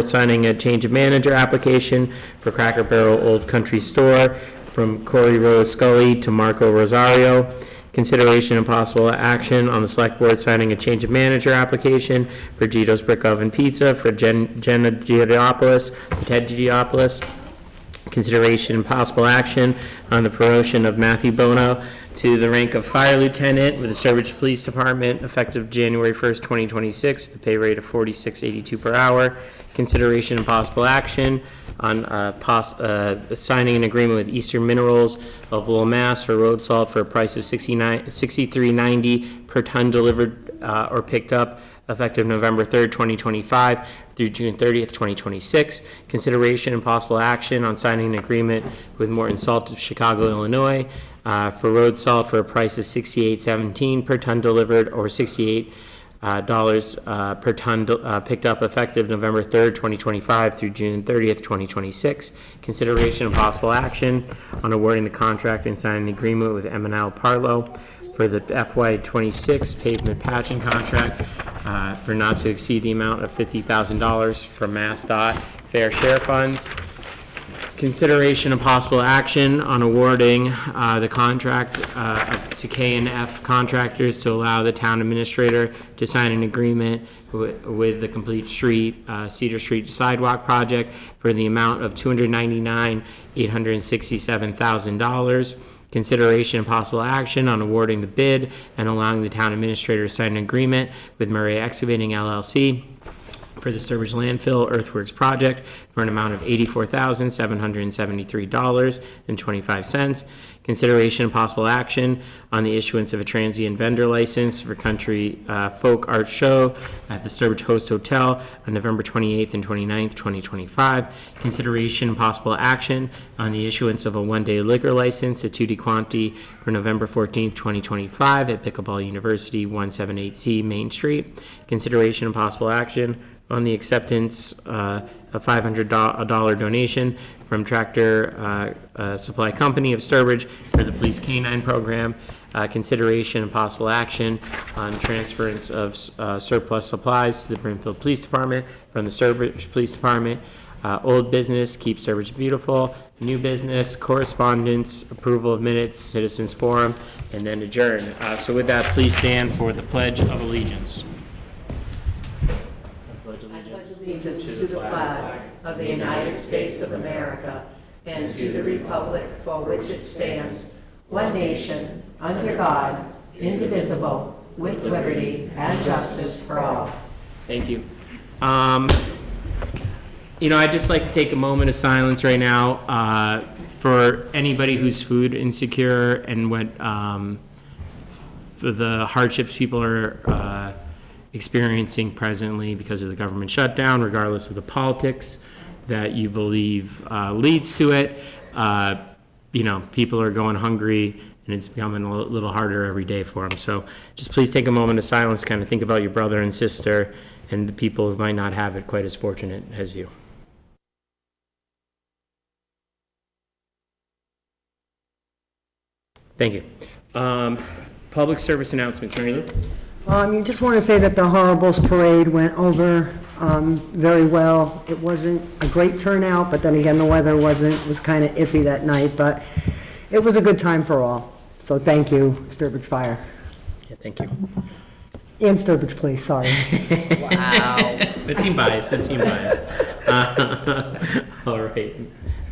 signing a change of manager application for Cracker Barrel Old Country Store from Corey Rose Scully to Marco Rosario. Consideration and possible action on the select board signing a change of manager application for Gito's Brick Oven Pizza for Jenna Giotopoulos to Ted Giotopoulos. Consideration and possible action on the promotion of Matthew Bono to the rank of Fire Lieutenant with the Sturbridge Police Department effective January 1st, 2026, the pay rate of $46.82 per hour. Consideration and possible action on signing an agreement with Eastern Minerals of Lowell, Mass. for road salt for a price of $63.90 per ton delivered or picked up effective November 3rd, 2025 through June 30th, 2026. Consideration and possible action on signing an agreement with Morton Salt of Chicago, Illinois for road salt for a price of $68.17 per ton delivered or $68 per ton picked up effective November 3rd, 2025 through June 30th, 2026. Consideration and possible action on awarding the contract and signing an agreement with M&L Parlow for the FY26 pavement patching contract for not to exceed the amount of $50,000 from MassDOT fair share funds. Consideration and possible action on awarding the contract to K&F Contractors to allow the town administrator to sign an agreement with the Complete Street Cedar Street Sidewalk Project for the amount of $299,867,000. Consideration and possible action on awarding the bid and allowing the town administrator to sign an agreement with Murray Excavating LLC for the Sturbridge Landfill Earthworks Project for an amount of $84,773.25. Consideration and possible action on the issuance of a transient vendor license for Country Folk Art Show at the Sturbridge Host Hotel on November 28th and 29th, 2025. Consideration and possible action on the issuance of a one-day liquor license to Tutti Quanti for November 14th, 2025 at Pickleball University, 178C Main Street. Consideration and possible action on the acceptance of $500 donation from Tractor Supply Company of Sturbridge for the Police Canine Program. Consideration and possible action on transference of surplus supplies to the Brimfield Police Department from the Sturbridge Police Department. Old business, keep Sturbridge beautiful. New business, correspondence, approval of minutes, citizens forum, and then adjourn. So with that, please stand for the Pledge of Allegiance. Allegiance to the flag of the United States of America and to the republic for which it stands, one nation, under God, indivisible, with liberty and justice for all. Thank you. I'd just like to take a moment of silence right now for anybody who's food insecure and what for the hardships people are experiencing presently because of the government shutdown, regardless of the politics that you believe leads to it. People are going hungry and it's becoming a little harder every day for them. So just please take a moment of silence, kind of think about your brother and sister and the people who might not have it quite as fortunate as you. Thank you. Public service announcements, Mary Lou? You just want to say that the Horribles Parade went over very well. It wasn't a great turnout, but then again, the weather was kind of iffy that night, but it was a good time for all. So thank you, Sturbridge Fire. Yeah, thank you. And Sturbridge Police, sorry. Wow. It seemed biased. All right.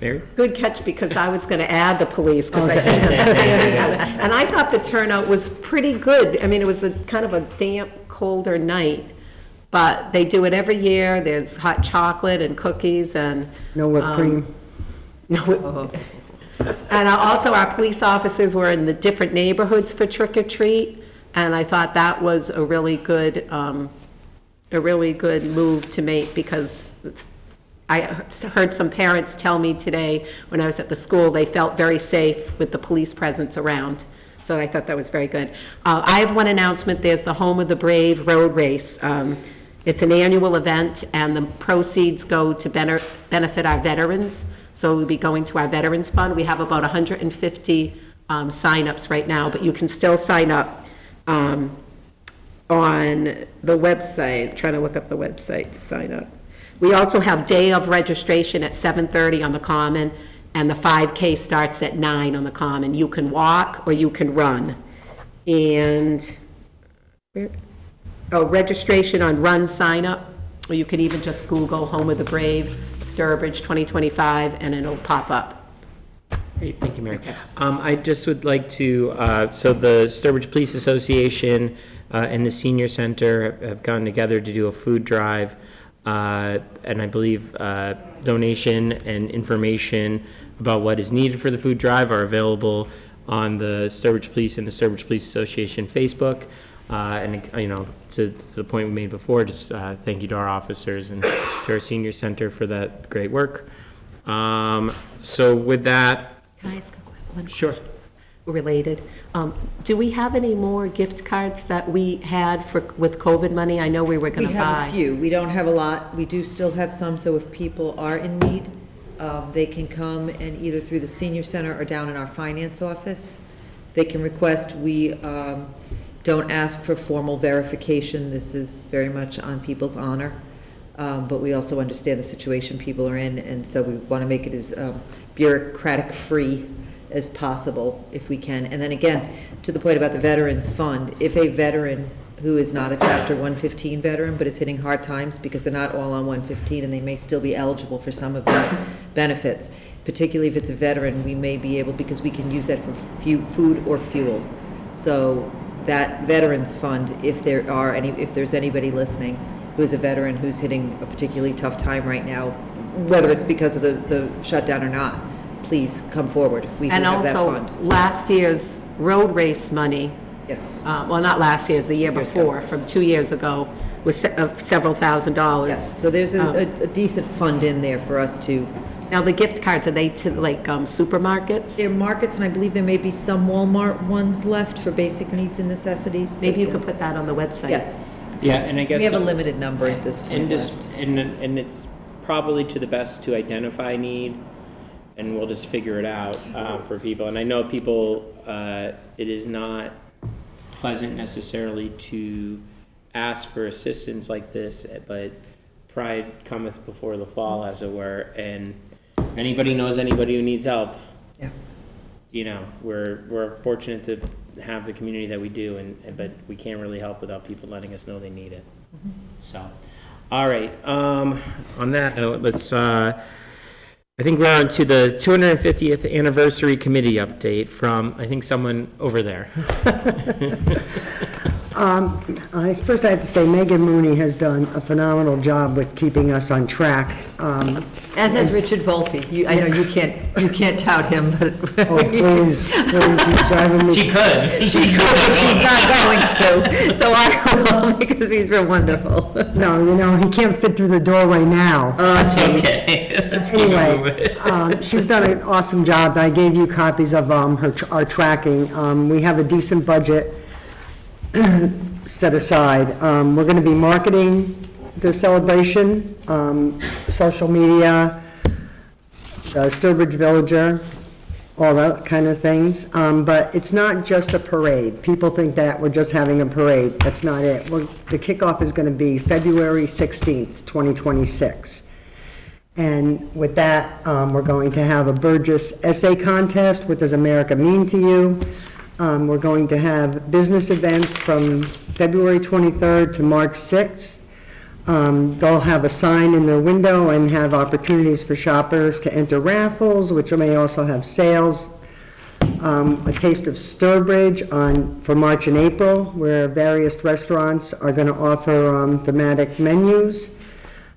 Mary? Good catch, because I was going to add the police, because I think that's standing out. And I thought the turnout was pretty good. I mean, it was a kind of a damp, colder night, but they do it every year. There's hot chocolate and cookies and No whipped cream. And also our police officers were in the different neighborhoods for trick or treat, and I thought that was a really good move to make, because I heard some parents tell me today when I was at the school they felt very safe with the police presence around. So I thought that was very good. I have one announcement. There's the Home of the Brave road race. It's an annual event, and the proceeds go to benefit our veterans. So we'll be going to our Veterans Fund. We have about 150 signups right now, but you can still sign up on the website. I'm trying to look up the website to sign up. We also have day of registration at 7:30 on the Common, and the 5K starts at 9 on the Common. You can walk or you can run. And, registration on Run sign up, or you can even just Google Home of the Brave, Sturbridge 2025, and it'll pop up. Great, thank you, Mary. I just would like to, so the Sturbridge Police Association and the Senior Center have gotten together to do a food drive, and I believe donation and information about what is needed for the food drive are available on the Sturbridge Police and the Sturbridge Police Association Facebook. And, you know, to the point we made before, just thank you to our officers and to our Senior Center for that great work. So with that, Can I ask one? sure. Related. Do we have any more gift cards that we had with COVID money? I know we were going We to buy. have a few. We don't have a lot. We do still have some, so if people are in need, they can come and either through the senior center or down in our finance office, they can request. We don't ask for formal verification. This is very much on people's honor. But we also understand the situation people are in, and so we want to make it as bureaucratic-free as possible if we can. And then again, to the point about the Veterans Fund, if a veteran who is not a Chapter 115 veteran but is hitting hard times because they're not all on 115 and they may still be eligible for some of these benefits, particularly if it's a veteran, we may be able, because we can use that for food or fuel. So that Veterans Fund, if there's anybody listening who is a veteran who's hitting a particularly tough time right now, whether it's because of the shutdown or not, please come forward. We do And have that also, fund. last year's road race money, Yes. well, not last year's, the year Years before, from 2 years ago, was several $1,000s. Yes, so there's a decent fund in there for us to, Now, the gift cards, are they to like supermarkets? there are markets, and I believe there may be some Walmart ones left for basic needs and necessities. Maybe you could Yes. put that on the website. Yes, Yeah, and I guess. we have a limited number at this point And just, left. and it's probably to the best to identify need, and we'll just figure it out for people. And I know people, it is not pleasant necessarily to ask for assistance like this, but pride cometh before the fall, as it were. And anybody knows anybody who needs help. Yeah. You know, we're fortunate to have the community that we do, but we can't really help without people letting us know they need it. So, all right, on that note, let's, I think we're on to the 250th anniversary committee update from, I think, someone over there. First I have to say Megan Mooney has done a phenomenal job with keeping us on track. As has Richard Volpe. I know you can't tout him, but. Oh, please, he's driving me. She could. She's not going to, so I will, because he's real wonderful. No, you know, he can't fit through the doorway now. Okay, let's keep it moving. Anyway, she's done an awesome job. I gave you copies of our tracking. We have a decent budget set aside. We're going to be marketing the celebration, social media, Sturbridge Villager, all that kind of things. But it's not just a parade. People think that we're just having a parade. That's not it. The kickoff is going to be February 16th, 2026. And with that, we're going to have a Burgess essay contest. What does America mean to you? We're going to have business events from February 23rd to March 6th. They'll have a sign in their window and have opportunities for shoppers to enter raffles, which may also have sales. A Taste of Sturbridge for March and April, where various restaurants are going to offer thematic menus.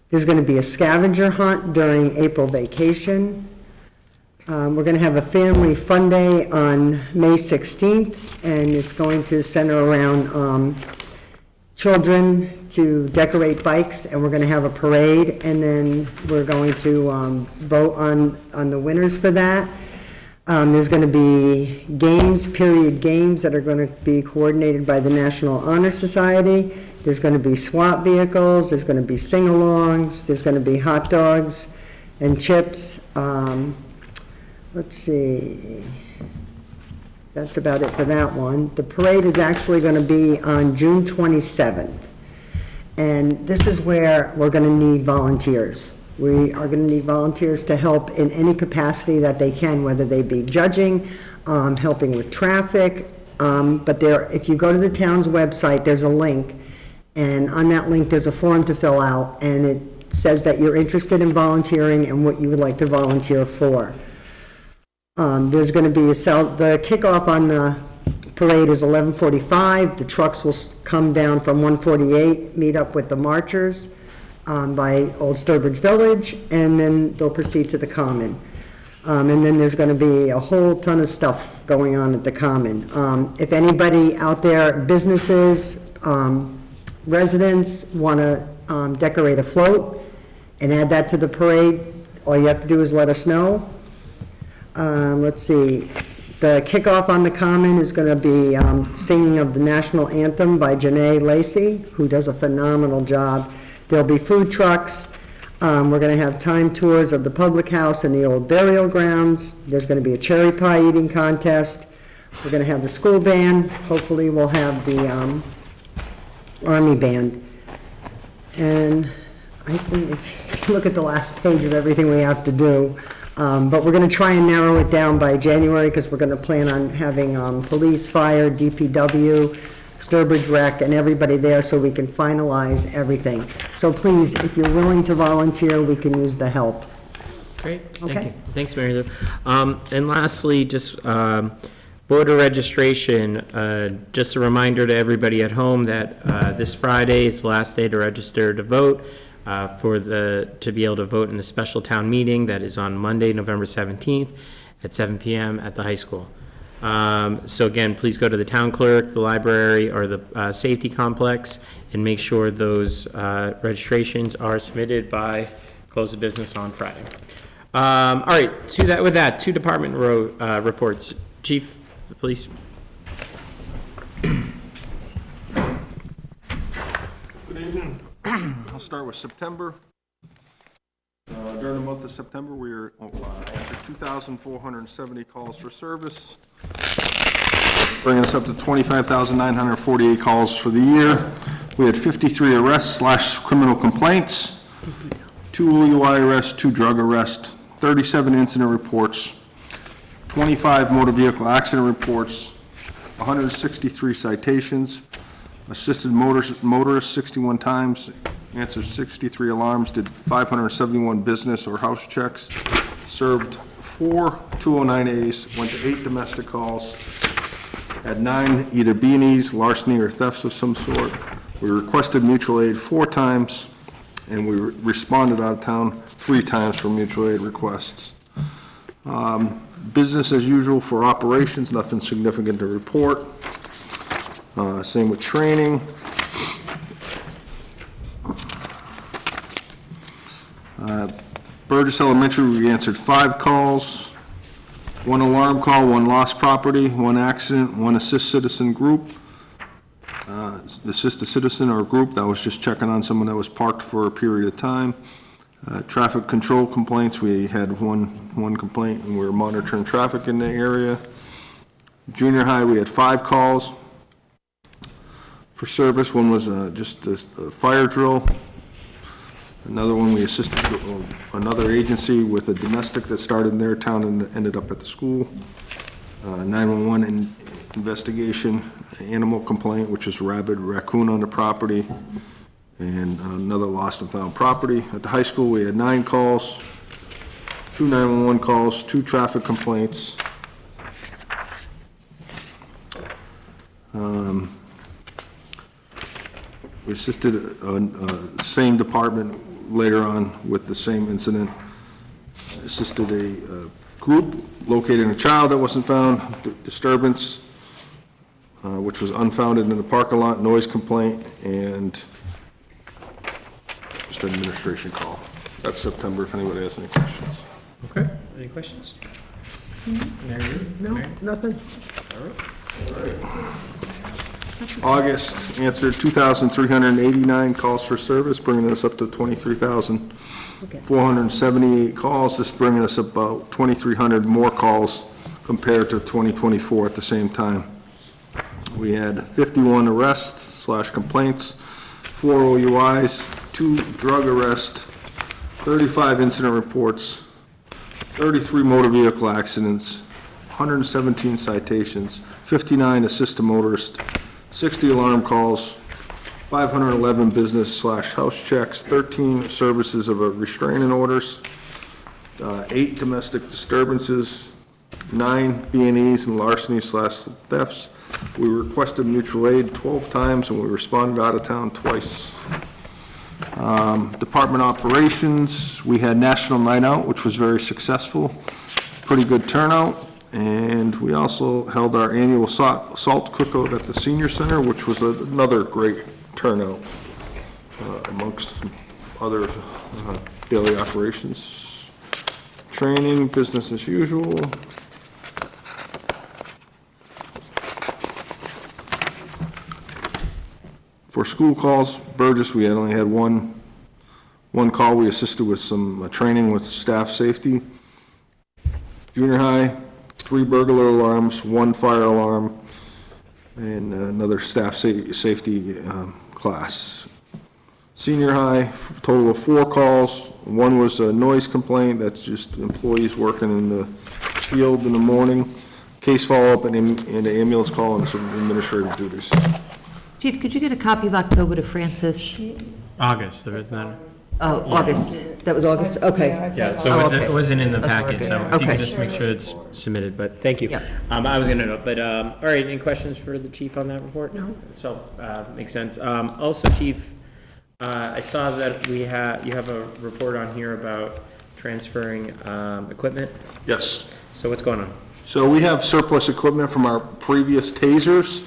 There's going to be a scavenger hunt during April vacation. We're going to have a family fun day on May 16th, and it's going to center around children to decorate bikes, and we're going to have a parade, and then we're going to vote on the winners for that. There's going to be period games that are going to be coordinated by the National Honor Society. There's going to be SWAT vehicles, there's going to be sing-alongs, there's going to be hot dogs and chips. Let's see, that's about it for that one. The parade is actually going to be on June 27th. And this is where we're gonna need volunteers. We are gonna need volunteers to help in any capacity that they can, whether they be judging, helping with traffic. But if you go to the town's website, there's a link, and on that link, there's a form to fill out, and it says that you're interested in volunteering and what you would like to volunteer for. There's gonna be the kickoff on the parade is 11:45. The trucks will come down from 148, meet up with the marchers by Old Sturbridge Village, and then they'll proceed to the Common. And then there's going to be a whole ton of stuff going on at the Common. If anybody out there, businesses, residents, want to decorate a float and add that to the parade, all you have to do is let us know. Let's see. The kickoff on the Common is going to be singing of the national anthem by Janae Lacey, who does a phenomenal job. There'll be food trucks. We're going to have time tours of the public house and the old burial grounds. There's going to be a cherry pie eating contest. We're going to have the school band. Hopefully we'll have the Army band. And I think if you look at the last page of everything we have to do, but we're going to try and narrow it down by January, because we're going to plan on having police, fire, DPW, Sturbridge Rec, and everybody there, so we can finalize everything. So please, if you're willing to volunteer, we can use the help. Great, thank Okay. you. Thanks, Mary Lou. And lastly, just voter registration. Just a reminder to everybody at home that this Friday is the last day to register to vote, to be able to vote in the special town meeting that is on Monday, November 17th at 7 p.m. at the high school. So again, please go to the town clerk, the library, or the safety complex, and make sure those registrations are submitted by close of business on Friday. All right, with that, two department reports. Chief, the police. Good evening. I'll start with September. During the month of September, we answered 2,470 calls for service, bringing us up to 25,948 calls for the year. We had 53 arrests / criminal complaints, 2 UI arrests, 2 drug arrests, 37 incident reports, 25 motor vehicle accident reports, 163 citations, assisted motorists 61 times, answered 63 alarms, did 571 business or house checks, served 4 209As, went to 8 domestic calls, had 9 either B&Es, larceny, or thefts of some sort. We requested mutual aid 4 times, and we responded out of town 3 times for mutual aid requests. Business as usual for operations, nothing significant to report. Same with training. Burgess Elementary, we answered 5 calls, 1 alarm call, 1 lost property, 1 accident, 1 assist citizen group. Assist a citizen or group that was just checking on someone that was parked for a period of time. Traffic control complaints, we had one complaint, and we were monitoring traffic in the area. Junior high, we had 5 calls for service. 1 was just a fire drill. Another one, we assisted another agency with a domestic that started in their town and ended up at the school. 911 investigation, animal complaint, which is rabid raccoon on the property, and another lost and found property. At the high school, we had 9 calls, 2 911 calls, 2 traffic complaints. We assisted same department later on with the same incident. Assisted a group locating a child that wasn't found, disturbance, which was unfounded in the parking lot, noise complaint, and just an administration call. That's September, if anybody has any questions. Okay, any questions? Mary Lou? No, nothing. August, answered 2,389 calls for service, bringing us up to 23,478 calls. This bringing us about 2,300 more calls compared to 2024 at the same time. We had 51 arrests / complaints, 4 OUIs, 2 drug arrests, 35 incident reports, 33 motor vehicle accidents, 117 citations, 59 assist to motorist, 60 alarm calls, 511 business/house checks, 13 services of a restraining orders, 8 domestic disturbances, 9 B&Es and larceny/thefts. We requested mutual aid 12 times and we responded out of town twice. Department operations, we had National Night Out, which was very successful, pretty good turnout. And we also held our annual salt cookout at the senior center, which was another great turnout amongst other daily operations. Training, business as usual. For school calls, Burgess, we only had one call. We assisted with some training with staff safety. Junior high, 3 burglar alarms, 1 fire alarm, and another staff safety class. Senior high, total of 4 calls. 1 was a noise complaint, that's just employees working in the field in the morning. Case follow-up and an ambulance call and some administrative duties. Chief, could you get a copy of October to Francis? August, there isn't that? Oh, August. That was August? Okay. Yeah, Oh, so okay. it wasn't in the That's packet, so if you okay. could just make sure it's submitted, but thank you. Yeah. I was gonna know, but, all right, any questions for the chief on that report? No. So, makes sense. Also, chief, I saw that you have a report on here about transferring, equipment. Yes. So what's going on? So we have surplus equipment from our previous tasers,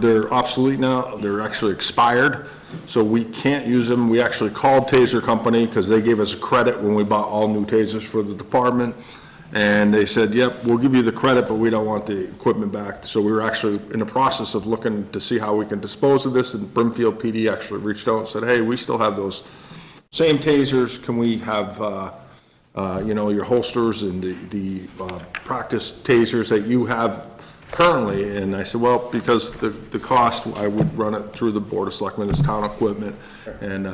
they're obsolete now, they're actually expired, so we can't use them. We actually called Taser Company because they gave us a credit when we bought all new tasers for the department, and they said, yep, we'll give you the credit, but we don't want the equipment back. So we were actually in the process of looking to see how we can dispose of this, and Brimfield PD actually reached out and said, hey, we still have those same tasers, can we have your holsters and the practice tasers that you have currently? And I said, well, because the cost, I would run it through the Board of Selectmen as town equipment and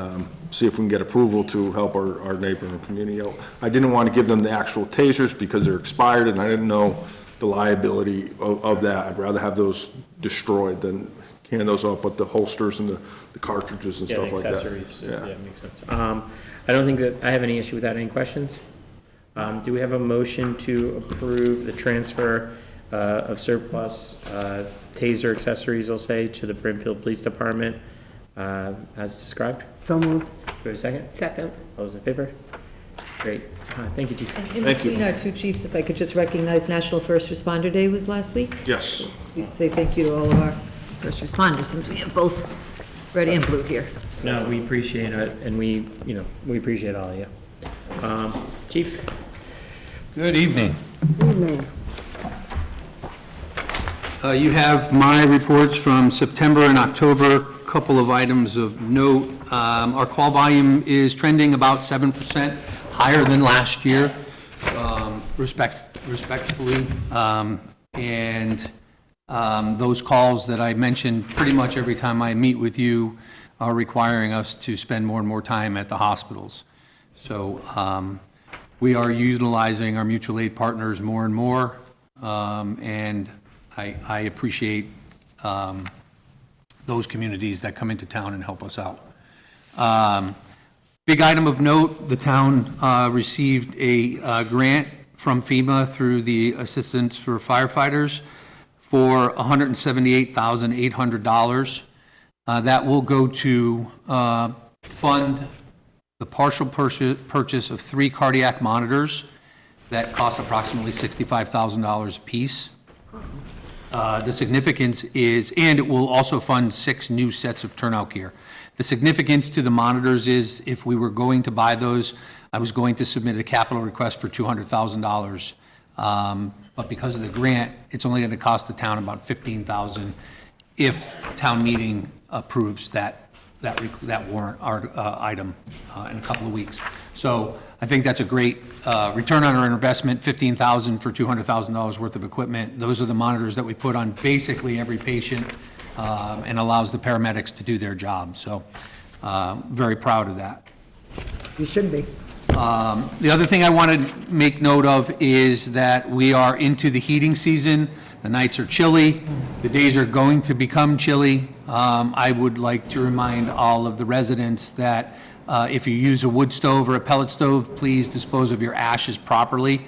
see if we can get approval to help our neighboring community out. I didn't want to give them the actual tasers because they're expired and I didn't know the liability of that. I'd rather have those destroyed than hand those out, but the holsters and the cartridges and stuff like that. Accessories, yeah, makes sense. I don't think that I have any issue with that. Any questions? Do we have a motion to approve the transfer of surplus taser accessories, I'll say, to the Brimfield Police Department as described? So moved. Do we have a second? Second. All those in favor? Great. Thank you, Chief. In between our 2 chiefs, if I could just recognize National First Responder Day was last week. Yes. We'd say thank you to all of our first responders, since we have both red and blue here. No, we appreciate it, and we appreciate all of you. Chief? Good evening. Evening. You have my reports from September and October. Couple of items of note. Our call volume is trending about 7% higher than last year, respectively. And those calls that I mentioned pretty much every time I meet with you are requiring us to spend more and more time at the hospitals. So we are utilizing our mutual aid partners more and more, and I appreciate those communities that come into town and help us out. Big item of note, the town received a grant from FEMA through the Assistance for Firefighters for $178,800. That will go to fund the partial purchase of 3 cardiac monitors that cost approximately $65,000 apiece. The significance is, and it will also fund 6 new sets of turnout gear. The significance to the monitors is if we were going to buy those, I was going to submit a capital request for $200,000. But because of the grant, it's only going to cost the town about $15,000 if town meeting approves that warrant item in a couple of weeks. So I think that's a great return on our investment, $15,000 for $200,000 worth of equipment. Those are the monitors that we put on basically every patient and allows the paramedics to do their job. So, very proud of that. You should be. The other thing I want to make note of is that we are into the heating season. The nights are chilly. The days are going to become chilly. I would like to remind all of the residents that if you use a wood stove or a pellet stove, please dispose of your ashes properly.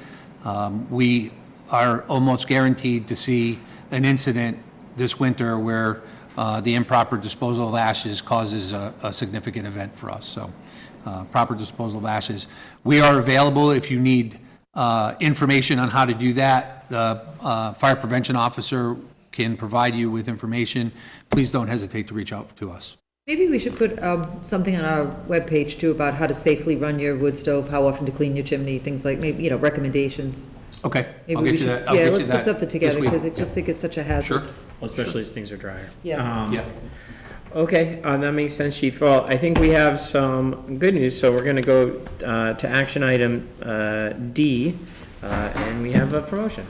We are almost guaranteed to see an incident this winter where the improper disposal of ashes causes a significant event for us. So proper disposal of ashes. We are available if you need information on how to do that. The fire prevention officer can provide you with information. Please don't hesitate to reach out to us. Maybe we should put something on our webpage too about how to safely run your wood stove, how often to clean your chimney, things like, maybe, recommendations. Okay, Maybe I'll we get you should. that. I'll get Yeah, you let's put that something this together, week. because I just think it's such a hazard. Sure. Well, especially as things are drier. Yeah. Yeah. Okay, that makes sense, Chief. Well, I think we have some good news, so we're gonna go to action item D, and we have a promotion.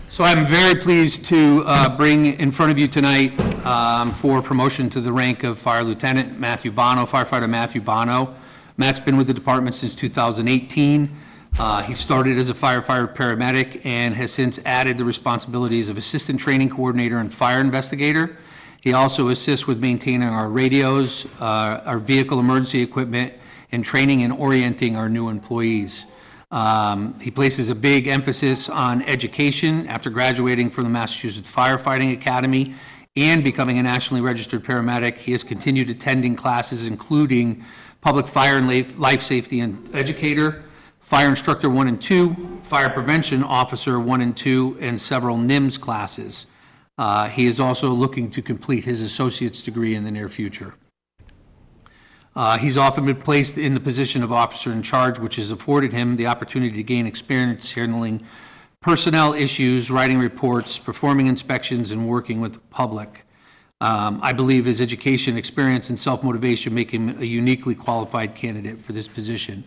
So I'm very pleased to bring in front of you tonight for promotion to the rank of Fire Lieutenant Matthew Bono, firefighter Matthew Bono. Matt's been with the department since 2018. He started as a firefighter paramedic and has since added the responsibilities of assistant training coordinator and fire investigator. He also assists with maintaining our radios, our vehicle emergency equipment, and training and orienting our new employees. He places a big emphasis on education after graduating from the Massachusetts Firefighting Academy and becoming a nationally registered paramedic. He has continued attending classes including Public Fire and Life Safety and Educator, Fire Instructor 1 and 2, Fire Prevention Officer 1 and 2, and several NIMS classes. He is also looking to complete his associate's degree in the near future. He's often been placed in the position of officer in charge, which has afforded him the opportunity to gain experience handling personnel issues, writing reports, performing inspections, and working with the public. I believe his education, experience, and self-motivation make him a uniquely qualified candidate for this position.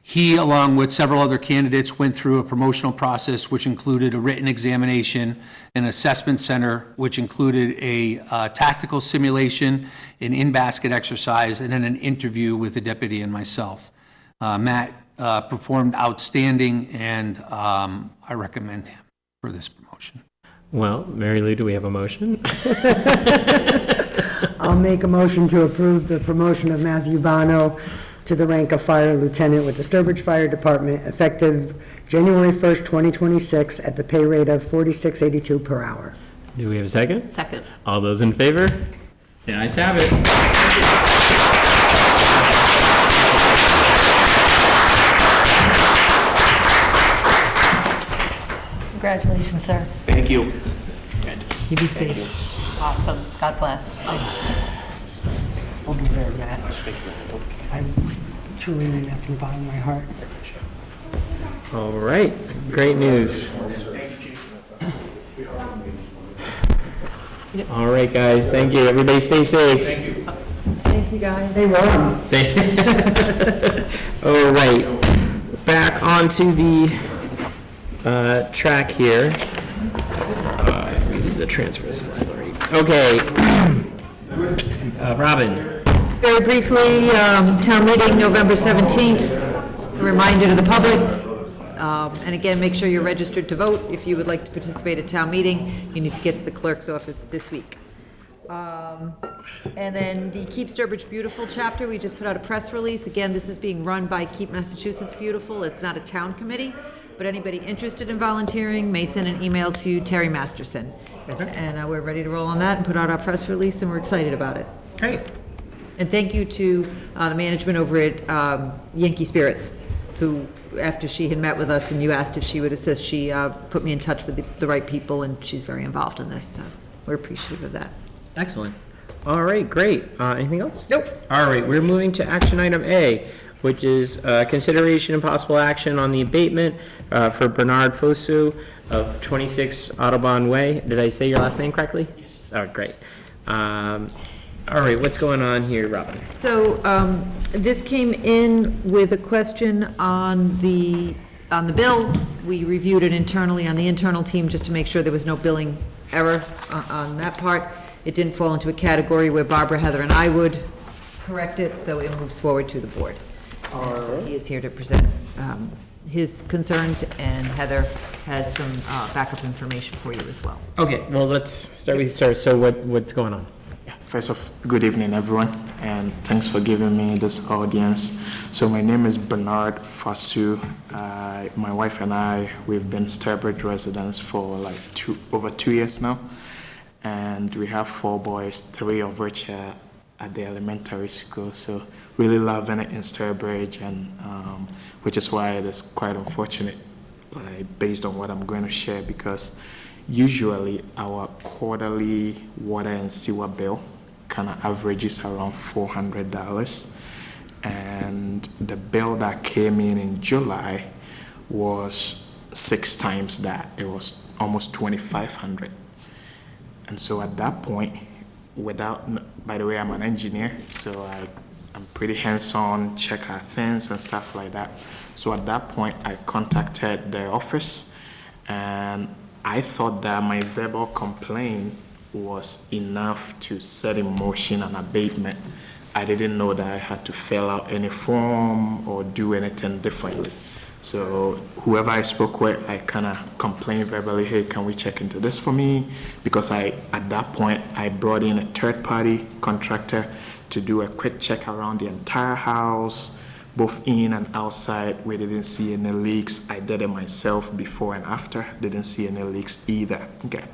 He, along with several other candidates, went through a promotional process which included a written examination, an assessment center, which included a tactical simulation, an in-basket exercise, and then an interview with the deputy and myself. Matt performed outstanding, and I recommend him for this promotion. Well, Mary Lou, do we have a motion? I'll make a motion to approve the promotion of Matthew Bono to the rank of Fire Lieutenant with the Sturbridge Fire Department effective January 1st, 2026 at the pay rate of $46.82 per hour. Do we have a second? Second. All those in favor? The ayes have it. Congratulations, sir. Thank you. You be safe. Awesome. God bless. Well deserved, Matt. I truly mean that from the bottom of my heart. All right, great news. All right, guys, thank you. Everybody stay safe. Thank you, guys. Hey, Ron. All right, back onto the track here. We did the transfer supplies already. Okay. Robin. Very briefly, town meeting November 17th, a reminder to the public. And again, make sure you're registered to vote. If you would like to participate at town meeting, you need to get to the clerk's office this week. And then the Keep Sturbridge Beautiful chapter, we just put out a press release. Again, this is being run by Keep Massachusetts Beautiful. It's not a town committee, but anybody interested in volunteering may send an email to Terry Masterson. And we're ready to roll on that and put out our press release, and we're excited about it. Great. And thank you to the management over at Yankee Spirits, who, after she had met with us and you asked if she would assist, she put me in touch with the right people, and she's very involved in this, so we're appreciative of that. Excellent. All right, great. Anything else? Nope. All right, we're moving to action item A, which is consideration and possible action on the abatement for Bernard Fosu of 26 Audubon Way. Did I say your last name correctly? Yes. Oh, great. All right, what's going on here, Robin? So this came in with a question on the On the bill, we reviewed it internally on the internal team just to make sure there was no billing error on that part. It didn't fall into a category where Barbara, Heather, and I would correct it, so it moves forward to the board. And so he is here to present his concerns, and Heather has some backup information for you as well. Okay, well, let's start with you, sir. So what's going on? First off, good evening, everyone, and thanks for giving me this audience. So my name is Bernard Fasu. My wife and I, we've been Sturbridge residents for like over 2 years now, and we have 4 boys, 3 of which are at the elementary school. So really loving it in Sturbridge, and which is why it is quite unfortunate, based on what I'm going to share, because usually our quarterly water and sewer bill kind of averages around $400, and the bill that came in July was 6 times that. It was almost $2,500. And so at that point, by the way, I'm an engineer, so I'm pretty hands-on, check our things and stuff like that. So at that point, I contacted the office, and I thought that my verbal complaint was enough to set in motion an abatement. I didn't know that I had to fill out any form or do anything differently. So whoever I spoke with, I kind of complained verbally, hey, can we check into this for me? Because at that point, I brought in a third-party contractor to do a quick check around the entire house, both in and outside. We didn't see any leaks. I did it myself before and after. Didn't see any leaks either. Okay.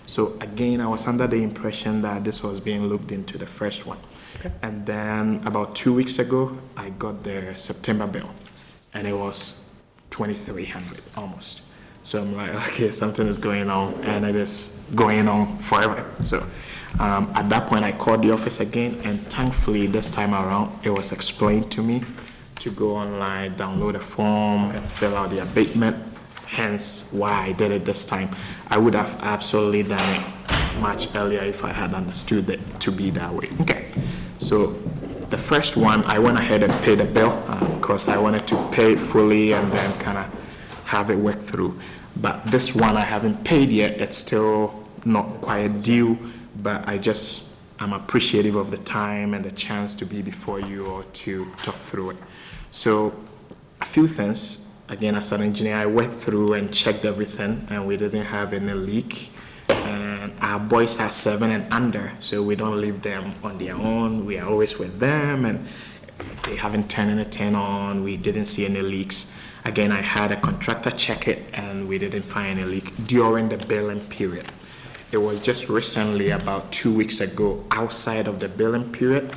So again, I was under the impression that this was being looked into, the first one. Okay. And then about 2 weeks ago, I got the September bill, and it was $2,300 almost. So I'm like, okay, something is going on, and it is going on forever. So at that point, I called the office again, and thankfully this time around, it was explained to me to go online, download a form, and fill out the abatement. Hence why I did it this time. I would have absolutely done it much earlier if I had understood it to be that way. Okay, so the first one, I went ahead and paid the bill because I wanted to pay it fully and then kind of have it work through. But this one I haven't paid yet. It's still not quite due, but I'm appreciative of the time and the chance to be before you or to talk through it. So a few things. Again, as an engineer, I went through and checked everything, and we didn't have any leak. And our boys are 7 and under, so we don't leave them on their own. We are always with them, and they haven't turned anything on. We didn't see any leaks. Again, I had a contractor check it, and we didn't find any leak during the billing period. It was just recently, about 2 weeks ago, outside of the billing period,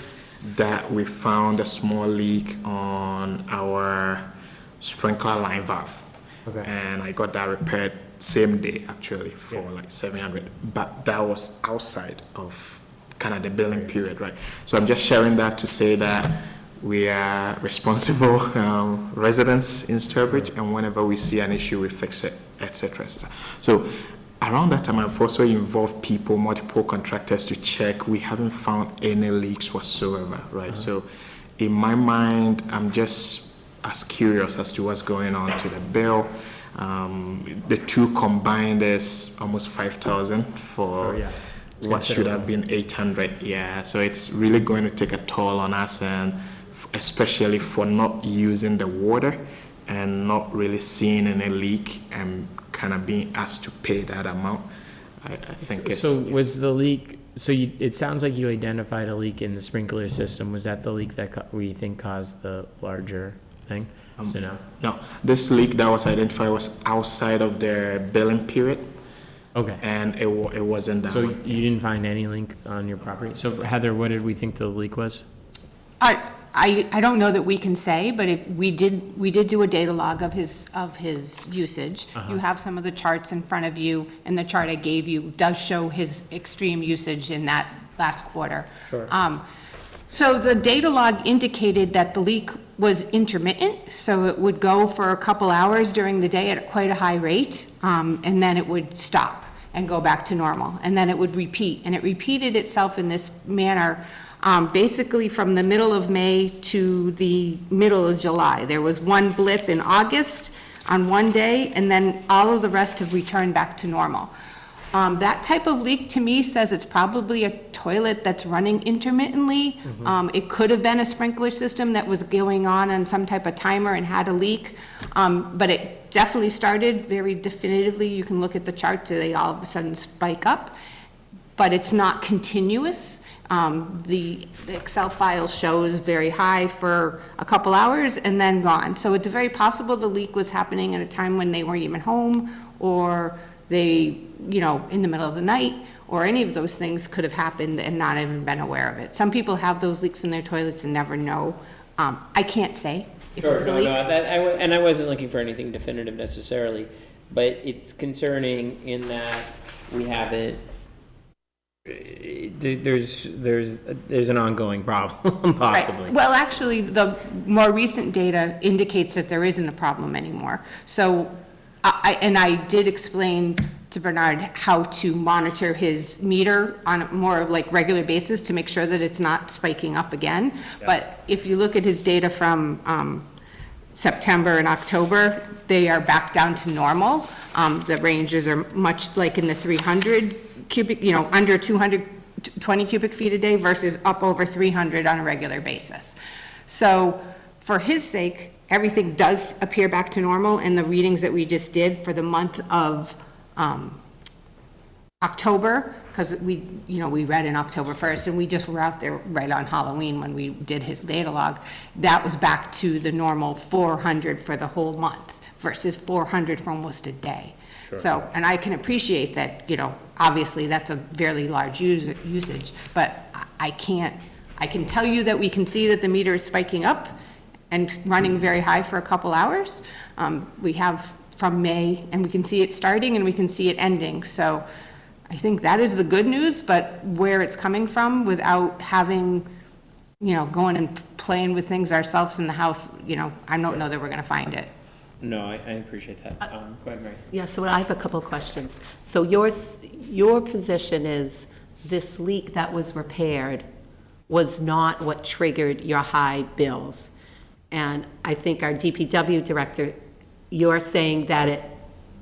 that we found a small leak on our sprinkler line valve. Okay. And I got that repaired same day, actually, for like $700. But that was outside of kind of the billing period, right? So I'm just sharing that to say that we are responsible residents in Sturbridge, and whenever we see an issue, we fix it, etc. So around that time, I've also involved people, multiple contractors, to check. We haven't found any leaks whatsoever, right? So in my mind, I'm just as curious as to what's going on to the bill. The two combined is almost $5,000 for what should have been $800. Yeah, so it's really going to take a toll on us, and especially for not using the water and not really seeing any leak and kind of being asked to pay that amount. I think it's... So was the leak, it sounds like you identified a leak in the sprinkler system. Was that the leak that we think caused the larger thing? So no, this leak that was identified was outside of the billing period. Okay. And it wasn't that So one. you didn't find any leak on your property? So Heather, what did we think the leak was? I don't know that we can say, but we did do a data log of his usage. You have some of the charts in front of you, and the chart I gave you does show his extreme usage in that last quarter. Sure. So the data log indicated that the leak was intermittent, so it would go for a couple hours during the day at quite a high rate, and then it would stop and go back to normal, and then it would repeat. And it repeated itself in this manner basically from the middle of May to the middle of July. There was one blip in August, on one day, and then all of the rest have returned back to normal. That type of leak, to me, says it's probably a toilet that's running intermittently. It could have been a sprinkler system that was going on some type of timer and had a leak. But it definitely started very definitively. You can look at the charts, they all of a sudden spike up. But it's not continuous. The Excel file shows very high for a couple hours and then gone. So it's very possible the leak was happening at a time when they weren't even home, or they, in the middle of the night, or any of those things could have happened and not even been aware of it. Some people have those leaks in their toilets and never know. I can't say if it Sure, was a no, leak. no, and I wasn't looking for anything definitive necessarily, but it's concerning in that we haven't, there's an ongoing problem, possibly. Right. Well, actually, the more recent data indicates that there isn't a problem anymore. So, I did explain to Bernard how to monitor his meter on a more like regular basis to make sure that it's not spiking up again. But if you look at his data from September and October, they are back down to normal. The ranges are much like in the 300 cubic, under 220 cubic feet a day versus up over 300 on a regular basis. So for his sake, everything does appear back to normal, and the readings that we just did for the month of October, because we read in October 1st, and we just were out there right on Halloween when we did his data log, that was back to the normal 400 for the whole month versus 400 for almost a day. So, and I can appreciate that, obviously that's a fairly large usage, but I can tell you that we can see that the meter is spiking up and running very high for a couple hours. We have from May, and we can see it starting and we can see it ending. So I think that is the good news, but where it's coming from without having, going and playing with things ourselves in the house, I don't know that we're gonna find it. No, I appreciate that. Go ahead, Mary. Yeah, so I have a couple of questions. So your position is this leak that was repaired was not what triggered your high bills. And I think our DPW director, you're saying that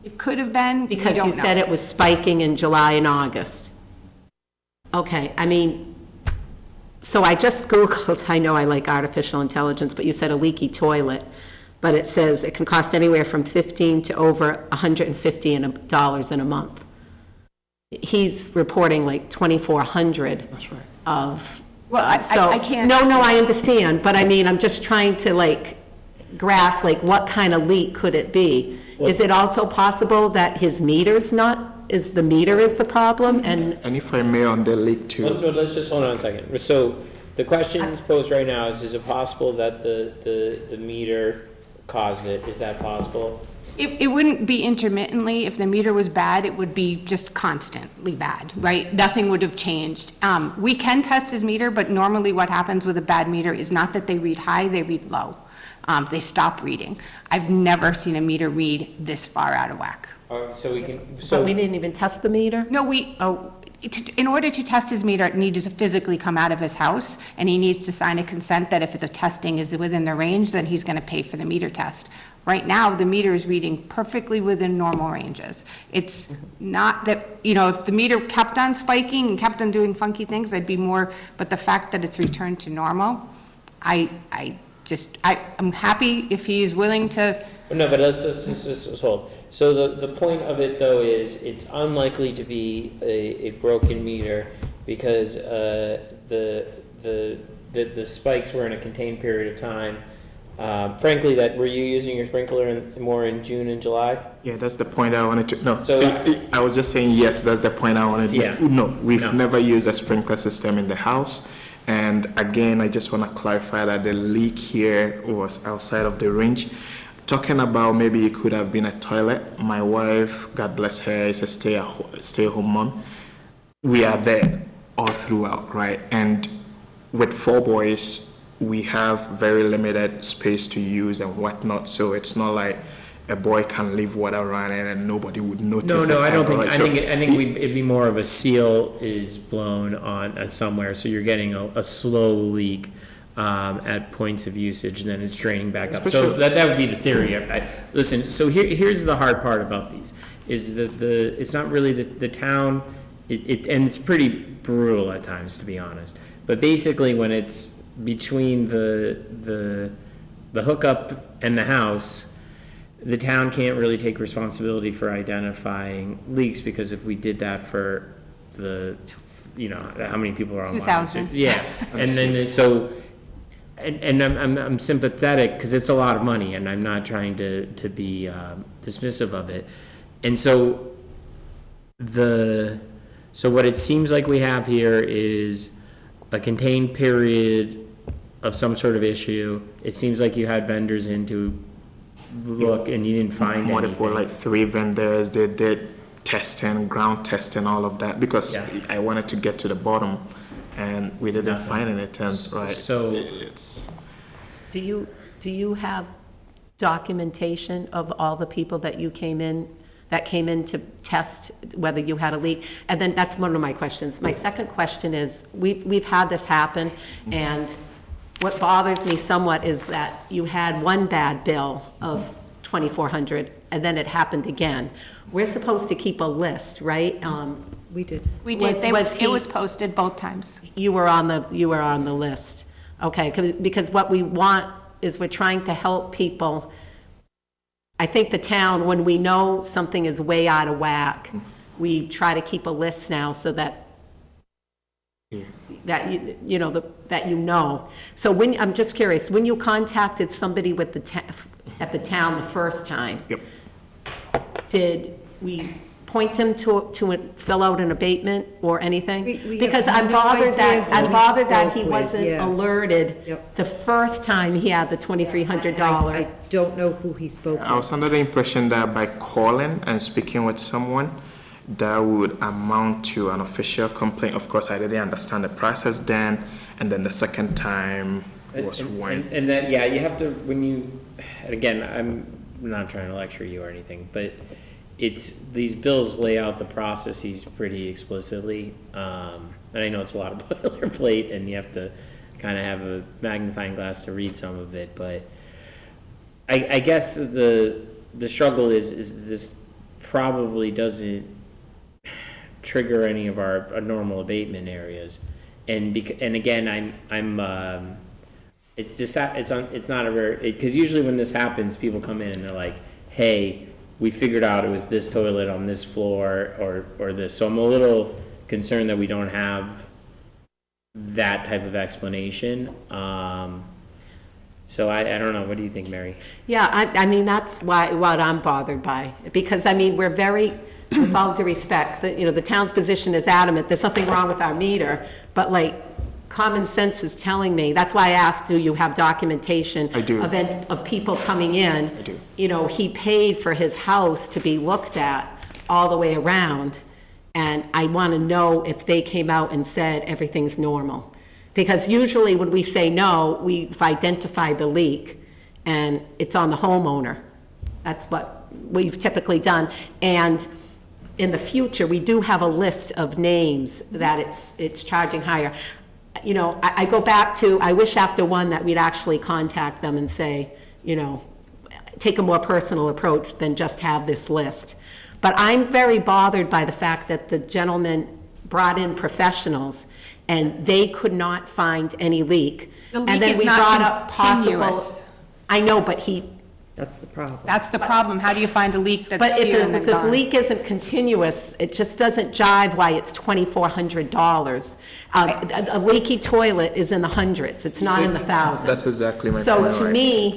It could have been, we because don't you know. said it was spiking in July and August. Okay, so I just Googled, I know I like artificial intelligence, but you said a leaky toilet. But it says it can cost anywhere from $15 to over $150 in a month. He's reporting like 2,400 That's right. of. Well, I can't. No, I understand, but I'm just trying to grasp, what kind of leak could it be? Is it also possible that his meter's the meter is the problem and? And if I may on the leak too. No, let's just hold on a second. So the question posed right now is it possible that the meter caused it? Is that possible? It wouldn't be intermittently. If the meter was bad, it would be just constantly bad, right? Nothing would have changed. We can test his meter, but normally what happens with a bad meter is not that they read high, they read low. They stop reading. I've never seen a meter read this far out of whack. So we can, But we didn't even test the meter? No, in order to test his meter, it needs to physically come out of his house, and he needs to sign a consent that if the testing is within the range, then he's gonna pay for the meter test. Right now, the meter is reading perfectly within normal ranges. It's not that, if the meter kept on spiking and kept on doing funky things, I'd be more, but the fact that it's returned to normal, I'm happy if he's willing to. no, but let's hold. So the point of it though is it's unlikely to be a broken meter because the spikes were in a contained period of time. Frankly, were you using your sprinkler more in June and July? Yeah, that's the point I wanted to, no. So- I was just saying, yes, that's the point I wanted. Yeah. No, we've No. never used a sprinkler system in the house. And again, I just want to clarify that the leak here was outside of the range. Talking about maybe it could have been a toilet. My wife, God bless her, is a stay-at-home mom. We are there all throughout, right? And with 4 boys, we have very limited space to use and whatnot. So it's not like a boy can leave water running and nobody would notice. No, I don't think. Right? I So think it'd be more of a seal is blown on somewhere, so you're getting a slow leak. at points of usage, and then it's draining back up. So that would be the theory. Listen, so here's the hard part about these, is that it's not really the town, and it's pretty brutal at times, to be honest. But basically, when it's between the hookup and the house, the town can't really take responsibility for identifying leaks, because if we did that for how many people are online? 2,000. Yeah, and then, and I'm sympathetic, because it's a lot of money, and I'm not trying to be dismissive of it. And so what it seems like we have here is a contained period of some sort of issue. It seems like you had vendors in to look, and you didn't find multiple, anything. like 3 vendors, they did testing, ground testing, all of that, because Yeah. I wanted to get to the bottom, and we didn't find anything, right? So- It's, Do you have documentation of all the people that came in to test whether you had a leak? And then that's one of my questions. My second question is, we've had this happen, and what bothers me somewhat is that you had one bad bill of $2,400, and then it happened again. We're supposed to keep a list, right? We did. We did, Was it he- was posted both times. You were on the list. Okay, because what we want is, we're trying to help people. I think the town, when we know something is way out of whack, we try to keep a list now so that that you know. So I'm just curious, when you contacted somebody with at the town the first time, Yep. did we point him to fill out an abatement or anything? We Because have I'm no bothered idea who I'm he bothered that spoke he with, wasn't yeah. alerted Yep. the first time he had the $2,300. I don't know who he spoke I with. was under the impression that by calling and speaking with someone, that would amount to an official complaint. Of course, I didn't understand the process then, and then the second time was when. And that, yeah, you have to, and again, I'm not trying to lecture you or anything, but these bills lay out the processes pretty explicitly. And I know it's a lot of boilerplate, and you have to kind of have a magnifying glass to read some of it, but I guess the struggle is this probably doesn't trigger any of our normal abatement areas. And again, it's not a very, because usually when this happens, people come in and they're like, hey, we figured out it was this toilet on this floor or this. So I'm a little concerned that we don't have that type of explanation. So I don't know. What do you think, Mary? Yeah, I mean, that's what I'm bothered by, because, I mean, we're very, with all due respect, the town's position is adamant, there's nothing wrong with our meter, but like, common sense is telling me, that's why I asked, do you have documentation? I do. Of people coming in? I do. He paid for his house to be looked at all the way around, and I want to know if they came out and said everything's normal. Because usually when we say no, we've identified the leak, and it's on the homeowner. That's what we've typically done. And in the future, we do have a list of names that it's charging higher. I go back to, I wish after one that we'd actually contact them and say, take a more personal approach than just have this list. But I'm very bothered by the fact that the gentleman brought in professionals and they could not find any leak. The leak And then is we not brought up possible. continuous. I know, but That's the problem. That's the problem. How do you find a leak that's but here and if then the gone? leak isn't continuous, it just doesn't jive why it's $2,400. A leaky toilet is in the hundreds, it's not in the thousands. That's exactly my So point, to right? me,